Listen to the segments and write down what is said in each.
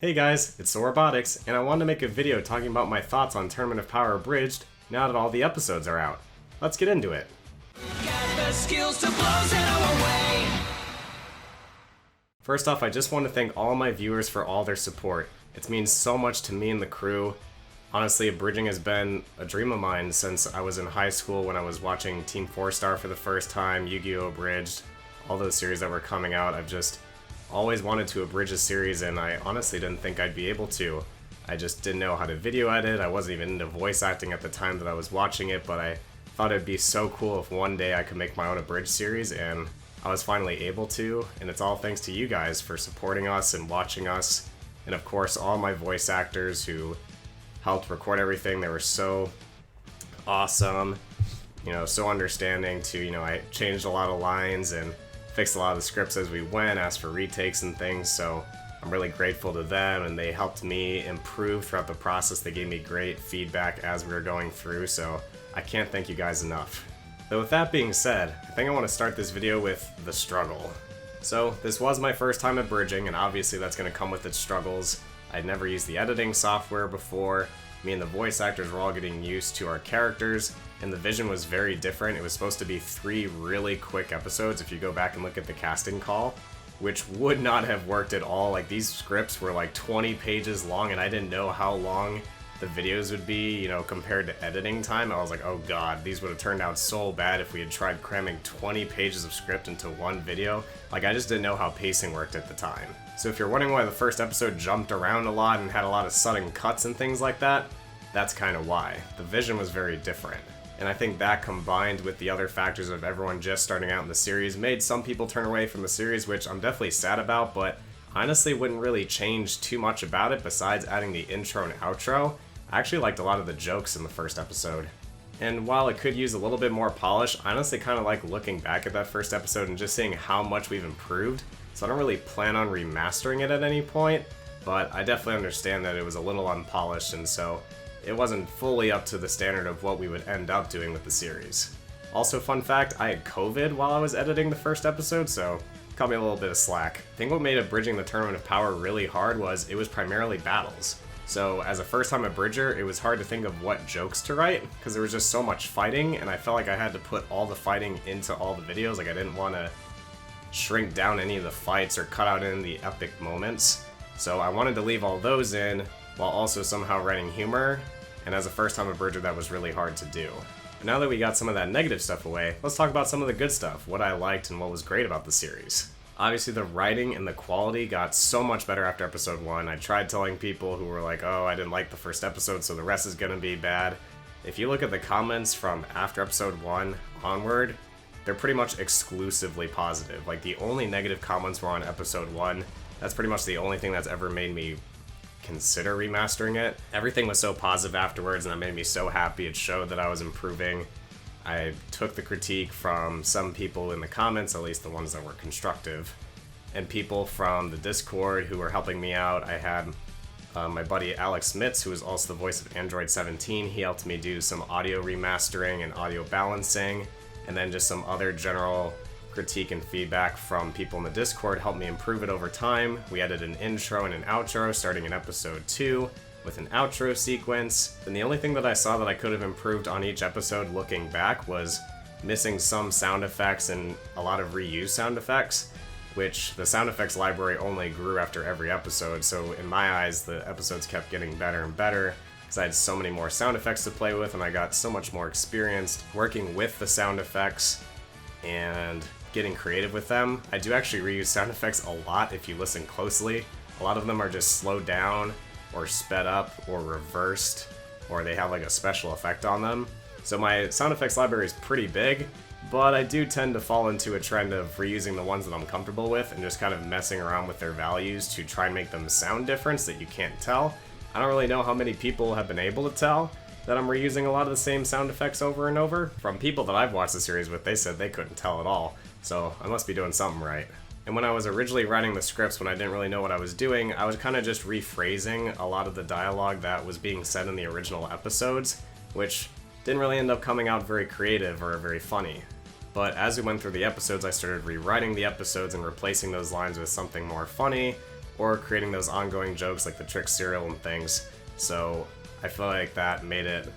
Hey guys, it's SoraTalks, and I wanted to make a video talking about my thoughts on Tournament of Power Abridged now that all the episodes are out. Let's get into it. First off, I just want to thank all my viewers for all their support. It means so much to me and the crew. Honestly, abridging has been a dream of mine since I was in high school when I was watching Team 4-Star for the first time, Yu-Gi-Oh! Abridged, all those series that were coming out. I've just always wanted to abridge a series, and I honestly didn't think I'd be able to. I just didn't know how to video edit. I wasn't even into voice acting at the time that I was watching it, but I thought it'd be so cool if one day I could make my own abridged series, and I was finally able to, and it's all thanks to you guys for supporting us and watching us, and of course all my voice actors who helped record everything. They were so awesome, so understanding too. I changed a lot of lines and fixed a lot of the scripts as we went, asked for retakes and things, so I'm really grateful to them, and they helped me improve throughout the process. They gave me great feedback as we were going through, so I can't thank you guys enough. So with that being said, I think I want to start this video with the struggle. So this was my first time abridging, and obviously that's going to come with its struggles. I'd never used the editing software before. Me and the voice actors were all getting used to our characters, and the vision was very different. It was supposed to be 3 really quick episodes if you go back and look at the casting call, which would not have worked at all. Like, these scripts were like 20 pages long, and I didn't know how long the videos would be, compared to editing time. I was like, oh god, these would have turned out so bad if we had tried cramming 20 pages of script into one video. Like, I just didn't know how pacing worked at the time. So if you're wondering why the first episode jumped around a lot and had a lot of sudden cuts and things like that, that's kind of why. The vision was very different. And I think that, combined with the other factors of everyone just starting out in the series, made some people turn away from the series, which I'm definitely sad about, but honestly wouldn't really change too much about it besides adding the intro and outro. I actually liked a lot of the jokes in the first episode. And while it could use a little bit more polish, I honestly kind of like looking back at that first episode and just seeing how much we've improved. So I don't really plan on remastering it at any point, but I definitely understand that it was a little unpolished, and so it wasn't fully up to the standard of what we would end up doing with the series. Also, fun fact, I had COVID while I was editing the first episode, so cut me a little bit of slack. I think what made abridging the Tournament of Power really hard was it was primarily battles. So as a first-time abridger, it was hard to think of what jokes to write, because there was just so much fighting, and I felt like I had to put all the fighting into all the videos. Like, I didn't want to shrink down any of the fights or cut out any of the epic moments. So I wanted to leave all those in, while also somehow writing humor, and as a first-time abridger, that was really hard to do. But now that we got some of that negative stuff away, let's talk about some of the good stuff, what I liked and what was great about the series. Obviously, the writing and the quality got so much better after episode 1. I tried telling people who were like, oh, I didn't like the first episode, so the rest is gonna be bad. If you look at the comments from after episode 1 onward, they're pretty much exclusively positive. Like, the only negative comments were on episode 1. That's pretty much the only thing that's ever made me consider remastering it. Everything was so positive afterwards, and that made me so happy. It showed that I was improving. I took the critique from some people in the comments, at least the ones that were constructive, and people from the Discord who were helping me out. I had my buddy Alex Mitz, who is also the voice of Android 17. He helped me do some audio remastering and audio balancing, and then just some other general critique and feedback from people in the Discord helped me improve it over time. We added an intro and an outro starting in episode 2 with an outro sequence, and the only thing that I saw that I could have improved on each episode looking back was missing some sound effects and a lot of reused sound effects, which the sound effects library only grew after every episode, so in my eyes the episodes kept getting better and better because I had so many more sound effects to play with, and I got so much more experienced working with the sound effects and getting creative with them. I do actually reuse sound effects a lot if you listen closely. A lot of them are just slowed down or sped up or reversed, or they have like a special effect on them. So my sound effects library is pretty big, but I do tend to fall into a trend of reusing the ones that I'm comfortable with and just kind of messing around with their values to try and make them sound different so that you can't tell. I don't really know how many people have been able to tell that I'm reusing a lot of the same sound effects over and over. From people that I've watched the series with, they said they couldn't tell at all, so I must be doing something right. And when I was originally writing the scripts, when I didn't really know what I was doing, I was kind of just rephrasing a lot of the dialogue that was being said in the original episodes, which didn't really end up coming out very creative or very funny. But as we went through the episodes, I started rewriting the episodes and replacing those lines with something more funny, or creating those ongoing jokes like the trick cereal and things. So I feel like that made it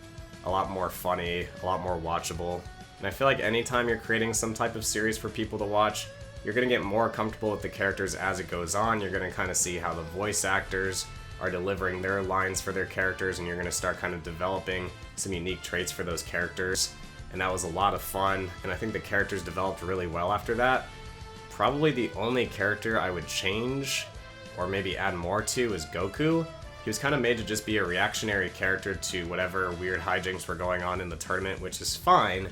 a lot more funny, a lot more watchable. And I feel like anytime you're creating some type of series for people to watch, you're going to get more comfortable with the characters as it goes on. You're going to kind of see how the voice actors are delivering their lines for their characters, and you're going to start kind of developing some unique traits for those characters. And that was a lot of fun, and I think the characters developed really well after that. Probably the only character I would change, or maybe add more to, is Goku. He was kind of made to just be a reactionary character to whatever weird hijinks were going on in the tournament, which is fine,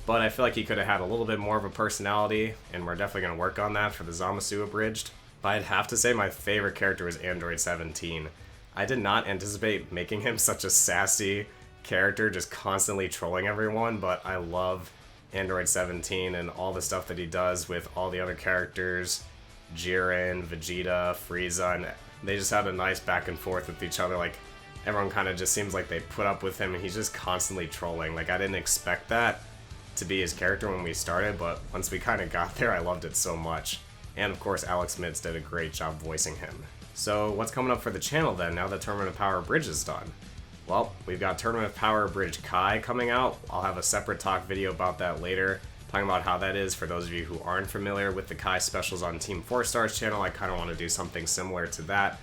but I feel like he could have had a little bit more of a personality, and we're definitely going to work on that for the Zamasu Abridged. But I'd have to say my favorite character was Android 17. I did not anticipate making him such a sassy character, just constantly trolling everyone, but I love Android 17 and all the stuff that he does with all the other characters, Jiren, Vegeta, Frieza, and they just had a nice back and forth with each other. Like, everyone kind of just seems like they put up with him, and he's just constantly trolling. Like, I didn't expect that to be his character when we started, but once we kind of got there, I loved it so much. And of course, Alex Mitz did a great job voicing him. So what's coming up for the channel then, now that Tournament of Power Bridge is done? Well, we've got Tournament of Power Bridge Kai coming out. I'll have a separate talk video about that later, talking about how that is for those of you who aren't familiar with the Kai specials on Team 4 Star's channel. I kind of want to do something similar to that.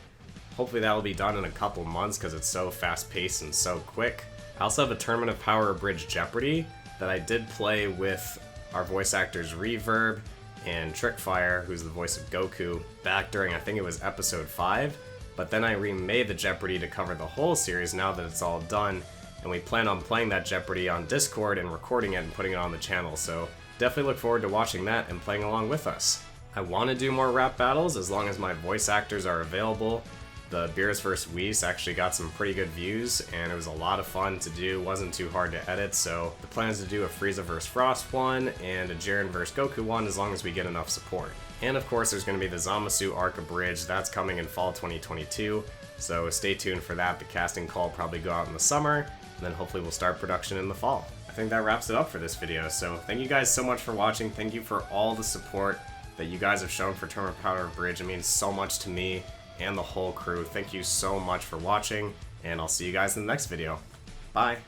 Hopefully that will be done in a couple months because it's so fast-paced and so quick. I also have a Tournament of Power Bridge Jeopardy that I did play with our voice actors Reverb and Trickfire, who's the voice of Goku, back during, I think it was episode 5, but then I remade the Jeopardy to cover the whole series now that it's all done, and we plan on playing that Jeopardy on Discord and recording it and putting it on the channel, so definitely look forward to watching that and playing along with us. I want to do more rap battles as long as my voice actors are available. The Beerus vs. Whis actually got some pretty good views, and it was a lot of fun to do. Wasn't too hard to edit, so the plan is to do a Frieza vs. Frost one and a Jiren vs. Goku one as long as we get enough support. And of course, there's going to be the Zamasu Arc Abridged. That's coming in fall 2022, so stay tuned for that. The casting call will probably go out in the summer, and then hopefully we'll start production in the fall. I think that wraps it up for this video, so thank you guys so much for watching. Thank you for all the support that you guys have shown for Tournament of Power Bridge. It means so much to me and the whole crew. Thank you so much for watching, and I'll see you guys in the next video. Bye!